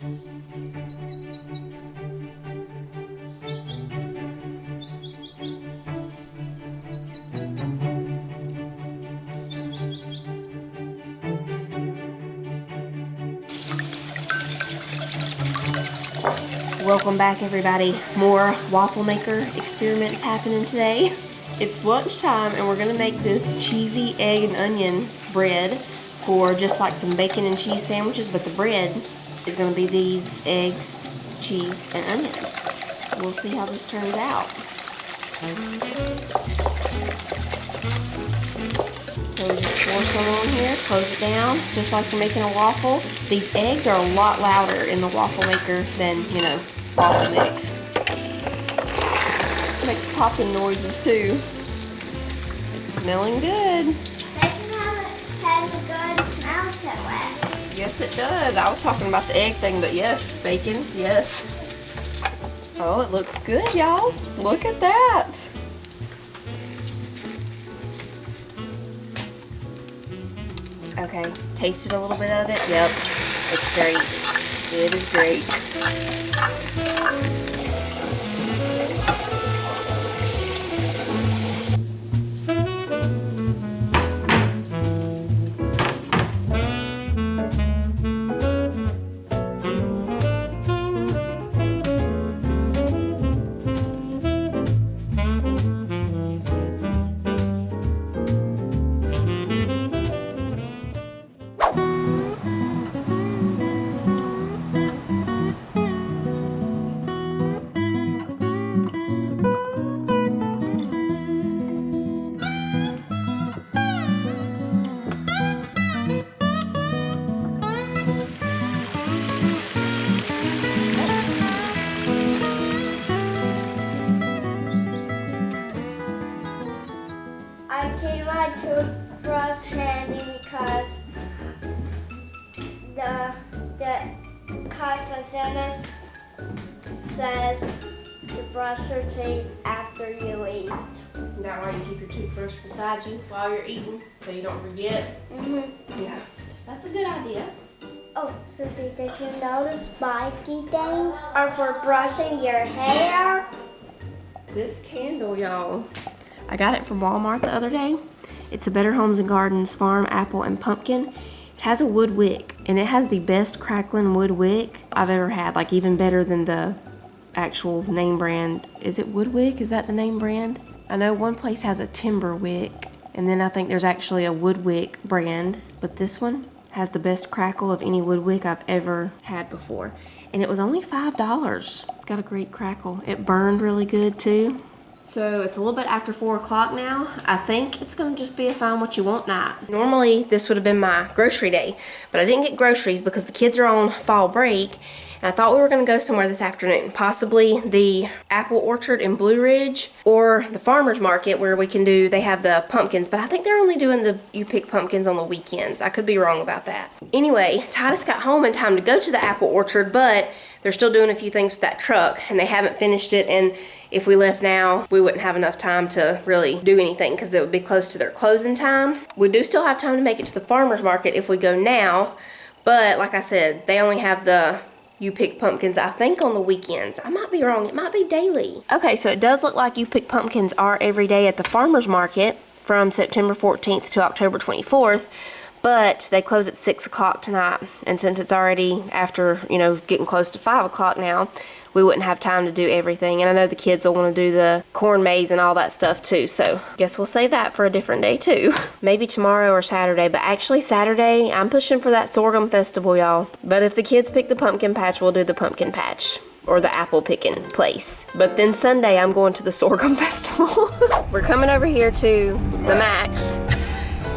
Welcome back, everybody. More waffle maker experiments happening today. It's lunchtime and we're gonna make this cheesy egg and onion bread for just like some bacon and cheese sandwiches, but the bread is gonna be these eggs, cheese, and onions. So we'll see how this turns out. So we just pour some on here, close it down, just like we're making a waffle. These eggs are a lot louder in the waffle maker than, you know, waffle mix. Makes popping noises too. It's smelling good. Has a good smell to it. Yes, it does. I was talking about the egg thing, but yes, bacon, yes. Oh, it looks good, y'all. Look at that. Okay, tasted a little bit of it. Yep, it's great. It is great. I keep my toothbrush handy because the dentist says to brush your teeth after you eat. Is that why you keep your toothbrush beside you while you're eating, so you don't forget? Yeah, that's a good idea. Oh, Sissy, did you know the spiky things are for brushing your hair? This candle, y'all, I got it from Walmart the other day. It's a Better Homes and Gardens Farm Apple and Pumpkin. It has a wood wick, and it has the best crackling wood wick I've ever had, like even better than the actual name brand. Is it wood wick? Is that the name brand? I know one place has a timber wick, and then I think there's actually a wood wick brand, but this one has the best crackle of any wood wick I've ever had before. And it was only $5. It's got a great crackle. It burned really good too. So it's a little bit after 4 o'clock now. I think it's gonna just be a find what you want night. Normally this would have been my grocery day, but I didn't get groceries because the kids are on fall break. And I thought we were gonna go somewhere this afternoon, possibly the apple orchard in Blue Ridge or the farmer's market where they have the pumpkins, but I think they're only doing the you pick pumpkins on the weekends. I could be wrong about that. Anyway, Titus got home in time to go to the apple orchard, but they're still doing a few things with that truck and they haven't finished it, and if we left now, we wouldn't have enough time to really do anything because it would be close to their closing time. We do still have time to make it to the farmer's market if we go now, but like I said, they only have the you pick pumpkins, I think, on the weekends. I might be wrong, it might be daily. Okay, so it does look like you pick pumpkins are every day at the farmer's market from September 14th to October 24th, but they close at 6 o'clock tonight. And since it's already after, you know, getting close to 5 o'clock now, we wouldn't have time to do everything. And I know the kids will want to do the corn maze and all that stuff too, so guess we'll save that for a different day too. Maybe tomorrow or Saturday, but actually Saturday, I'm pushing for that sorghum festival, y'all. But if the kids pick the pumpkin patch, we'll do the pumpkin patch or the apple picking place. But then Sunday, I'm going to the sorghum festival. We're coming over here to the Max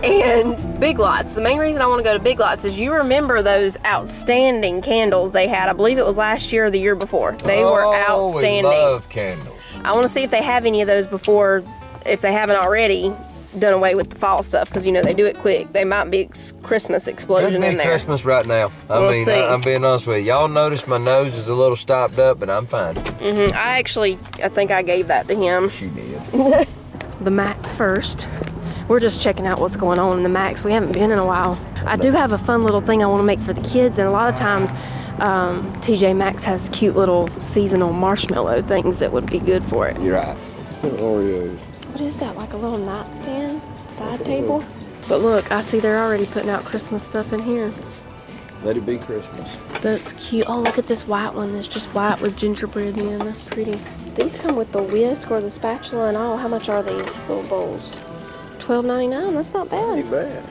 and Big Lots. The main reason I want to go to Big Lots is you remember those outstanding candles they had. I believe it was last year or the year before. They were outstanding. We love candles. I want to see if they have any of those before, if they haven't already done away with the fall stuff, because you know they do it quick. They might be Christmas explosion Could be in there. Christmas right now. We'll see. I'm being honest with you. Y'all notice my nose is a little stopped up, but I'm fine. I think I gave that to him. She did. The Max first. We're just checking out what's going on in the Max. We haven't been in a while. I do have a fun little thing I want to make for the kids, and a lot of times TJ Maxx has cute little seasonal marshmallow things that would be good for it. You're right. Oreos. What is that, like a little nightstand side table? But look, I see they're already putting out Christmas stuff in here. Let it be Christmas. That's cute. Oh, look at this white one that's just white with gingerbread in. That's pretty. These come with the whisk or the spatula and all. How much are these little bowls? $12.99. That's not bad. Ain't bad.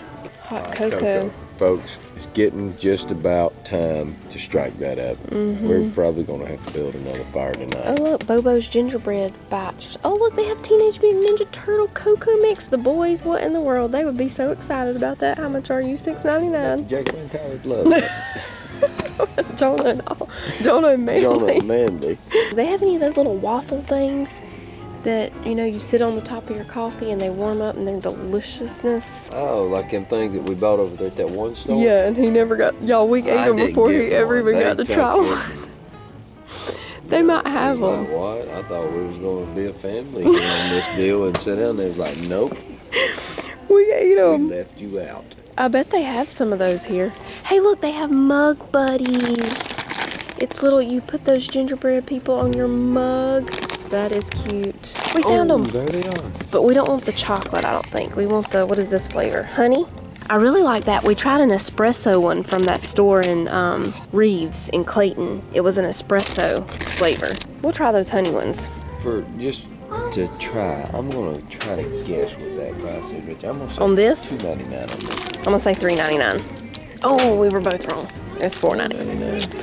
Hot cocoa. Folks, it's getting just about time to strike that up. We're probably going to have to build another fire tonight. Oh, look, Bobo's gingerbread bites. Oh, look, they have Teenage Mutant Ninja Turtle cocoa mix. The boys, what in the world? They would be so excited about that. How much are you? $6.99. Jack and Tyler's love that. Jonah and Mandy. Jonah and Mandy. Do they have any of those little waffle things that, you know, you sit on the top of your coffee and they warm up and they're deliciousness? Oh, like them things that we bought over there at that one store? Yeah, and he never got, y'all, we ate them before he ever even got to try one. They might have them. Like, what? I thought we was going to be a family on this deal and sit down there. It was like, nope. We ate them. We left you out. I bet they have some of those here. Hey, look, they have mug buddies. It's little, you put those gingerbread people on your mug. That is cute. We found them. There they are. But we don't want the chocolate, I don't think. We want the, what is this flavor? Honey? I really like that. We tried an espresso one from that store in Reeves in Clayton. It was an espresso flavor. We'll try those honey ones. For just to try, I'm going to try to guess what that price is, Rich. I'm going to say On this? $2.99 on this. I'm gonna say $3.99. Oh, we were both wrong. It's $4.99.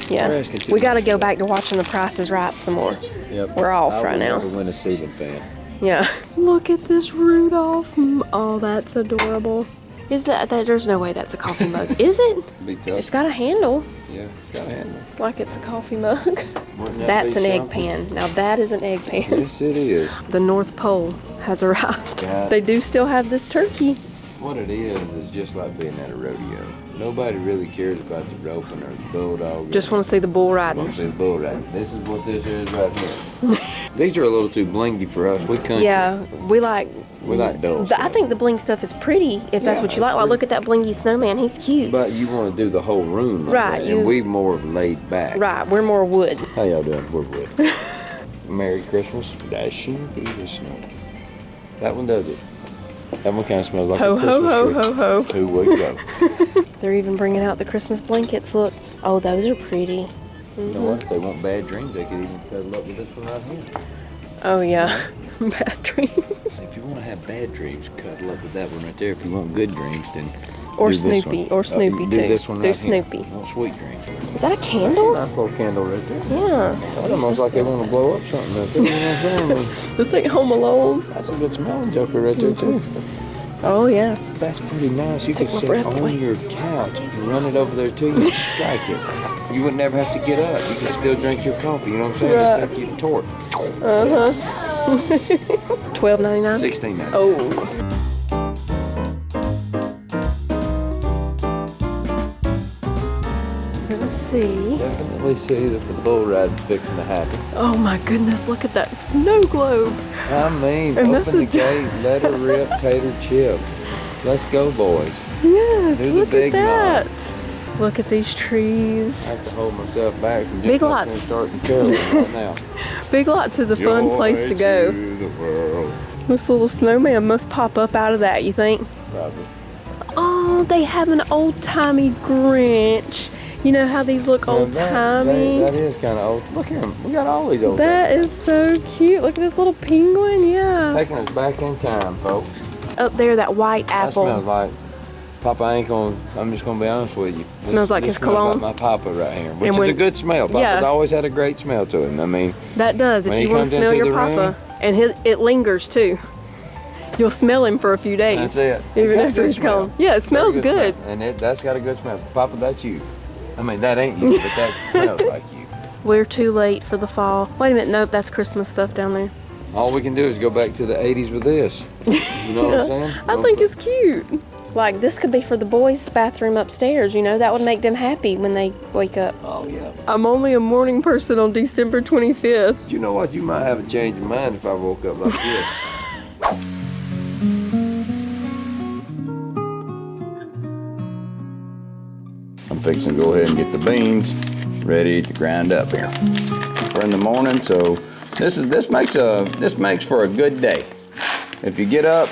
Yeah, we got to go back to watching The Price is Right some more. Yep. We're off right now. I would win a ceiling fan. Yeah. Look at this Rudolph. Oh, that's adorable. Is that there's no way that's a coffee mug, is it? Be tough. It's got a handle. Yeah, it's got a handle. Like it's a coffee mug. Wouldn't that That's be an egg something? pan. Now that is an egg pan. Yes, it is. The North Pole has arrived. Yeah. They do still have this turkey. What it is just like being at a rodeo. Nobody really cares about the roping or the bulldog. Just want to see the bull I riding. want to see the bull riding. This is what this is right here. These are a little too blingy for us. We country. Yeah, we like dull I stuff. think the bling stuff is pretty if that's Yeah, what you like. Like, look at that blingy snowman. He's cute. But you want to do the whole room like Right, that, you- and we more laid back. Right, we're more wood. How y'all doing? We're good. Merry Christmas. Dashing through the snow. That one does it. That one kind of smells like Ho, a ho, Christmas ho, tree. ho, ho. Who would go? They're even bringing out the Christmas blankets. Look. Oh, those are pretty. You know what? If they want bad dreams, they could even cuddle up with this one right here. Oh, yeah. Bad dreams. If you want to have bad dreams, cuddle up with that one right there. If you want good dreams, then Or do this Snoopy. one. Or Snoopy, do too. this one Do right here. Snoopy. Want sweet dreams. Is that a That's a candle? nice little candle right there. Yeah. That almost like they want to blow up something right there. You know what I'm saying? This ain't Home Alone. That's a good smelling joker right there too. Oh, yeah. That's pretty nice. You Take could my sit breath on away. your couch and run it over there to you and strike it. You would never have to get up. You could still drink your coffee. You know what I'm saying? Right. Just take your torque. $12.99. $16.99. Oh. Let's see. Definitely see that the bull ride's fixing to happen. Oh my goodness, look at that snow globe. I mean, And open the that's a- gate, let her rip, tater chip. Let's go, boys. Yes, Do the look big at that. Look at these trees. I have to hold myself back from Big just Lots. starting caroling right now. Big Lots is a fun place to go. Joy to the world. This little snowman must pop up out of that, you think? Probably. Oh, they have an old-timey Grinch. You know how these look Now, old-timey? That is kind of old. Look here, we got all these old That is so cute. Look at this little penguin, yeah. Taking us back in time, folks. Up there, that white That smells apple. like Papa ain't gonna, I'm just gonna be honest with you. Smells like his smells cologne? like my Papa right here, which And is when- a good smell. Papa's Yeah. always had a great smell to him. I mean, That does, if When he you want comes to smell into your the papa. room- And it lingers, too. You'll smell him for a few days. that's it. Even It's got a after good he's smell. gone. Yeah, it smells Very good. smell. And that's got a good smell. Papa, that's you. I mean, that ain't you, but that smells like you. We're too late for the fall. Wait a minute, nope, that's Christmas stuff down there. All we can do is go back to the 80s with this. You know what I'm saying? I think it's cute. Like, this could be for the boys' bathroom upstairs, you know? That would make them happy when they wake up. Oh, yeah. I'm only a morning person on December 25th. You know what? You might have a change of mind if I woke up like this. I'm fixing to go ahead and get the beans. ready to grind up here. We're in the morning, so this makes for a good day. If you get up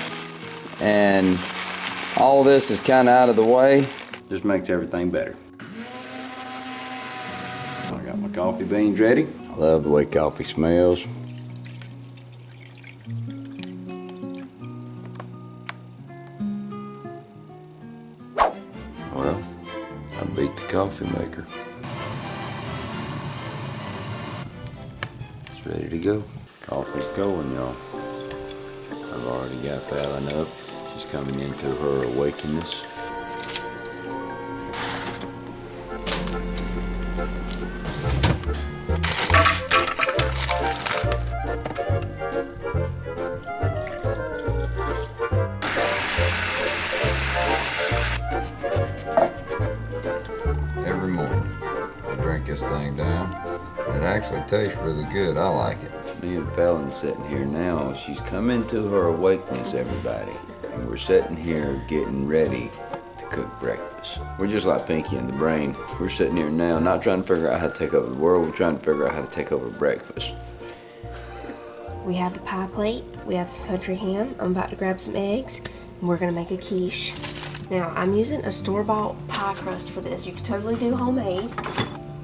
and all this is kind of out of the way, just makes everything better. I got my coffee beans ready. I love the way coffee smells. Well, I beat the coffee maker. It's ready to go. Coffee's going, y'all. I've already got Fallon up. She's coming into her awakeness. Every morning, I drink this thing down. It actually tastes really good. I like it. Me and Fallon's sitting here now. She's come into her awakeness, everybody. And we're sitting here getting ready to cook breakfast. We're just like Pinky and the Brain. We're sitting here now, not trying to figure out how to take over the world. We're trying to figure out how to take over breakfast. We have the pie plate. We have some country ham. I'm about to grab some eggs. And we're gonna make a quiche. Now, I'm using a store-bought pie crust for this. You could totally do homemade.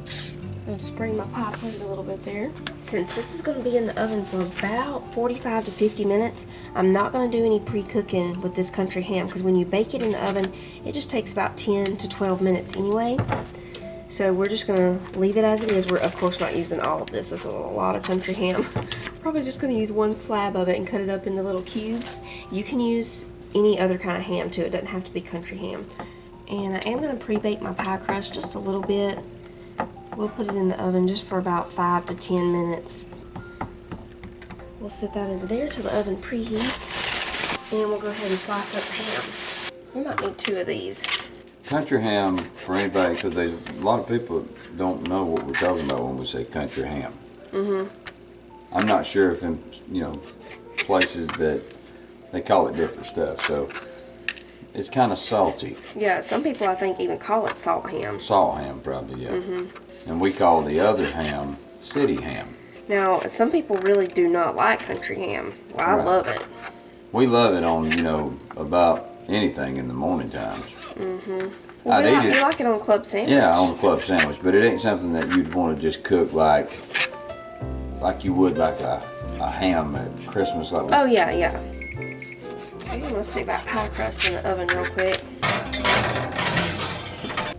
I'm gonna spray my pie plate a little bit there. Since this is gonna be in the oven for about 45 to 50 minutes, I'm not gonna do any pre-cooking with this country ham because when you bake it in the oven, it just takes about 10 to 12 minutes anyway. So we're just gonna leave it as it is. We're of course not using all of this. This is a lot of country ham. Probably just gonna use one slab of it and cut it up into little cubes. You can use any other kind of ham too. It doesn't have to be country ham. And I am gonna pre-bake my pie crust just a little bit. We'll put it in the oven just for about 5 to 10 minutes. We'll set that over there till the oven preheats. And we'll go ahead and slice up the ham. We might need 2 of these. Country ham, for anybody, because a lot of people don't know what we're talking about when we say country ham. I'm not sure if in, places that they call it different stuff, so it's kind of salty. Yeah, some people I think even call it salt ham. Salt ham, probably, yeah. And we call the other ham city ham. Now, some people really do not like country ham. Well, I love it. We love it on, about anything in the morning times. Well, we like it on club sandwich. Yeah, on a club sandwich, but it ain't something that you'd want to just cook like you would like a ham at Christmas. Oh, yeah. I'm gonna stick that pie crust in the oven real quick.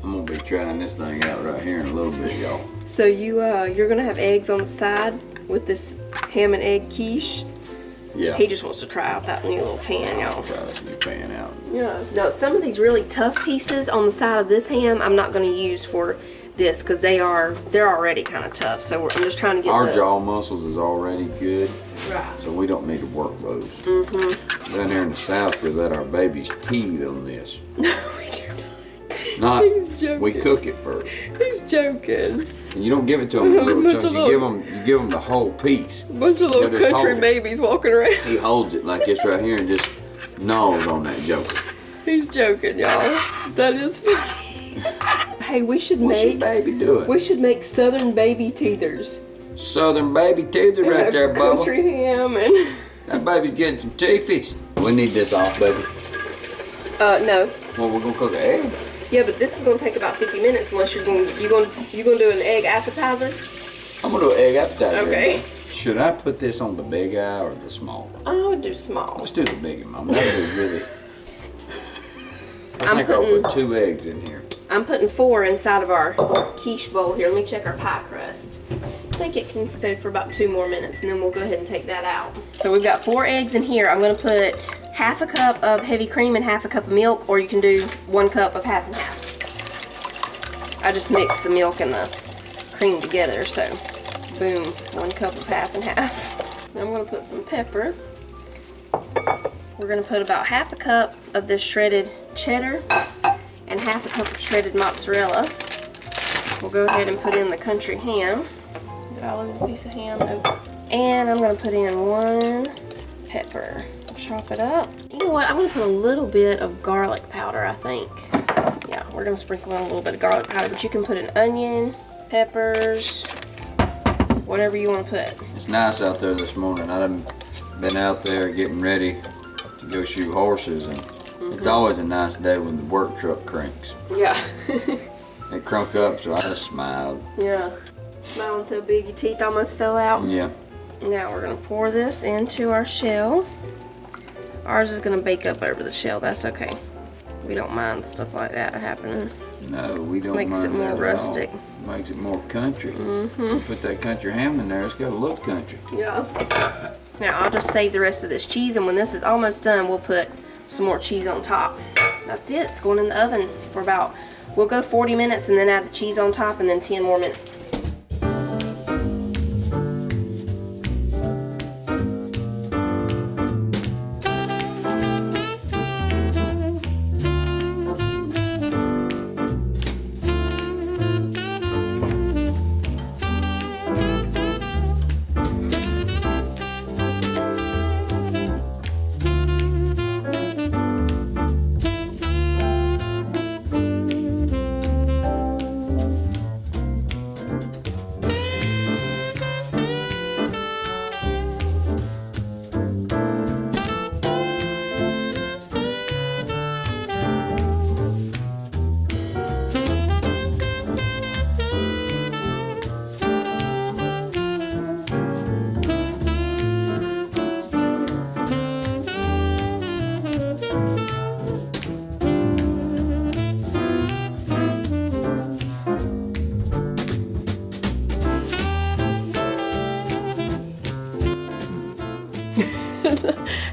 I'm gonna be trying this thing out right here in a little bit, y'all. So you're gonna have eggs on the side with this ham and egg quiche. Yeah. He just wants to try out that new little pan, y'all. Try this new pan out. Yeah. Now some of these really tough pieces on the side of this ham, I'm not gonna use for this because they're already kind of tough. So I'm just trying to get our jaw muscles is already good. Right. So we don't need to work those. Down here in the South, we let our babies teethe on this. No, we do Not. He's joking. We cook it first. He's joking. And you don't give it to them in little chunks. You give them the whole piece. Bunch of little country babies walking around. He holds it like this right here and just gnaws on that joker. He's joking, y'all. That is funny. Hey, we should What's your baby doing? We should make Southern baby teethers. Southern baby teether right there, Bubba. Country ham and. That baby's getting some teethies. We need this off, baby. No. Well, we're gonna cook an egg. Yeah, but this is gonna take about 50 minutes unless you're gonna do an egg appetizer. I'm gonna do an egg appetizer. Okay. Should I put this on the big eye or the small one? I would do small. Let's do the big one, Mom. That'll be really. I think I'll put 2 eggs in here. I'm putting 4 inside of our quiche bowl here. Let me check our pie crust. I think it can stay for about 2 more minutes and then we'll go ahead and take that out. So we've got 4 eggs in here. I'm gonna put half a cup of heavy cream and half a cup of milk, or you can do 1 cup of half and half. I just mix the milk and the cream together, so boom, 1 cup of half and half. Now I'm gonna put some pepper. We're gonna put about half a cup of this shredded cheddar and half a cup of shredded mozzarella. We'll go ahead and put in the country ham. Did I lose a piece of ham? Nope. And I'm gonna put in 1 pepper. Chop it up. You know what? I'm gonna put a little bit of garlic powder, I think. Yeah, we're gonna sprinkle in a little bit of garlic powder, but you can put an onion, peppers, whatever you want to put. It's nice out there this morning. I've been out there getting ready to go shoot horses, and it's always a nice day when the work truck cranks. Yeah. It crunk up, so I just smiled. Yeah. Smiling so big your teeth almost fell out. Yeah. Now we're gonna pour this into our shell. Ours is gonna bake up over the shell. That's okay. We don't mind stuff like that happening. No, we don't Makes mind it more that at rustic. all. Makes it more country. Put that country ham in there, it's got to look country. Yeah. Now I'll just save the rest of this cheese, and when this is almost done, we'll put some more cheese on top. That's it. It's going in the oven for about, we'll go 40 minutes and then add the cheese on top, and then 10 more minutes.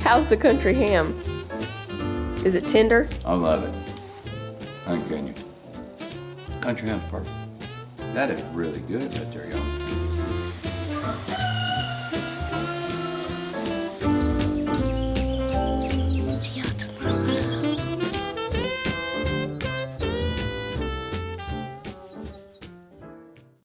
How's the country ham? Is it tender? I love it. I ain't kidding you. Country ham's perfect. That is really good right there, y'all.